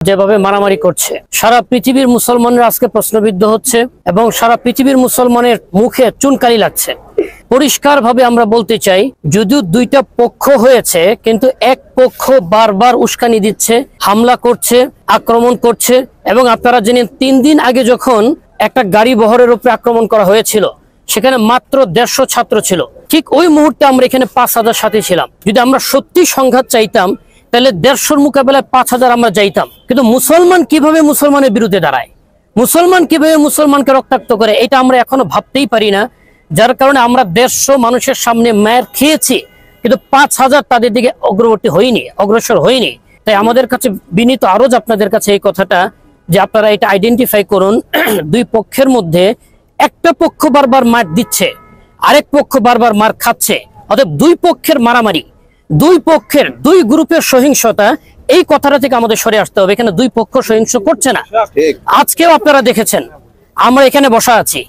যেভাবে মারামারি করছে, সারা পৃথিবীর মুসলমানরা আজকে প্রশ্নবিদ্ধ হচ্ছে এবং সারা পৃথিবীর মুসলমানের মুখে চুনকালি লাগছে। পরিষ্কার ভাবে আমরা বলতে চাই, যদিও দুইটা পক্ষ হয়েছে, কিন্তু এক পক্ষ বারবার উস্কানি দিচ্ছে, হামলা করছে, আক্রমণ করছে। এবং আপনারা জানেন 3 দিন আগে যখন একটা গাড়ি বহরের উপরে আক্রমণ করা হয়েছিল, সেখানে মাত্র 150 ছাত্র ছিল। ঠিক ওই মুহূর্তে আমরা এখানে 5000 সাথী ছিলাম। যদি আমরা সত্যি সংঘাত চাইতাম, তাহলে 150 মোকাবেলায় 5000 আমরা যাইতাম। কিন্তু মুসলমান কিভাবে মুসলমানের বিরুদ্ধে দাঁড়ায়, মুসলমান কিভাবে মুসলমানকে রক্তাক্ত করে, এটা আমরা এখনো ভাবতেই পারি না। যার কারণে আমরা 150 মানুষের সামনে মায়ের খেয়েছি, কিন্তু 5000 তাদের দিকে অগ্রসর হয়নি। তাই আমাদের কাছে বিনীত আরজ আপনাদের কাছে এই কথাটা, যে আপনারা এটা আইডেন্টিফাই করুন, দুই পক্ষের মধ্যে একটা পক্ষ বারবার মার দিচ্ছে, আরেক পক্ষ বারবার মার খাচ্ছে। অতএব দুই পক্ষের মারামারি, দুই পক্ষের দুই গ্রুপের সহিংসতা, এই কথাটা থেকে আমাদের সরে আসতে হবে। এখানে দুই পক্ষ সহিংস করছে না। আজকেও আপনারা দেখেছেন আমরা এখানে বসা আছি,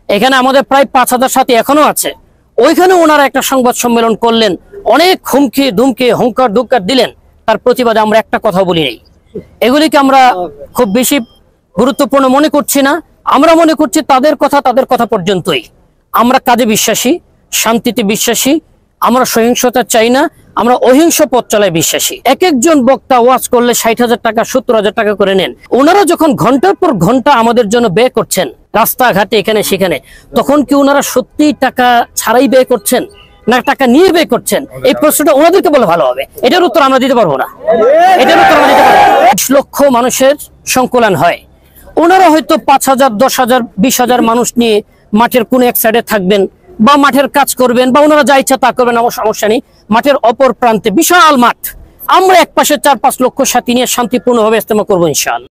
এখানে আমাদের প্রায় 5000 সাথী এখনো আছে। ওইখানে ওনারা একটা সংবাদ সম্মেলন করলেন, অনেক হুমকি ধুমকি হুঙ্কার দুঃকার দিলেন, তার প্রতিবাদে আমরা একটা কথা বলি নাই। এগুলিকে আমরা খুব বেশি গুরুত্বপূর্ণ মনে করছি না। আমরা মনে করছি তাদের কথা পর্যন্তই। আমরা কাজে বিশ্বাসী, শান্তিতে বিশ্বাসী, আমরা সহিংসতা চাই না, আমরা অহিংস পথ চলায় বিশ্বাসী। এক একজন বক্তা ওয়াজ করলে 60,000 টাকা 70,000 টাকা করে নেন। ওনারা যখন ঘন্টার পর ঘন্টা আমাদের জন্য ব্যয় করছেন রাস্তাঘাটে এখানে সেখানে, তখন কি ওনারা সত্যি টাকা ছাড়াই ব্যয় করছেন না টাকা নিয়ে ব্যয় করছেন? এই প্রশ্নটা ওনাদেরকে বলে ভালো হবে। এটার উত্তর আমরা দিতে পারবো না। এটার উত্তর আমরা দিতে পারবো না। 1 লক্ষ মানুষের সংকলন হয়, ওনারা হয়তো 5000, 10,000, 20,000 মানুষ নিয়ে মাঠের কোন এক সাইডে থাকবেন বা মাঠের কাজ করবেন, বা ওনারা যা ইচ্ছা তা করবেন, আমার সমস্যা নেই। মাঠের অপর প্রান্তে বিশাল মাঠ, আমরা এক পাশে 4-5 লক্ষ সাথী নিয়ে শান্তিপূর্ণভাবে ইজতেমা করবো ইনশাআল্লাহ।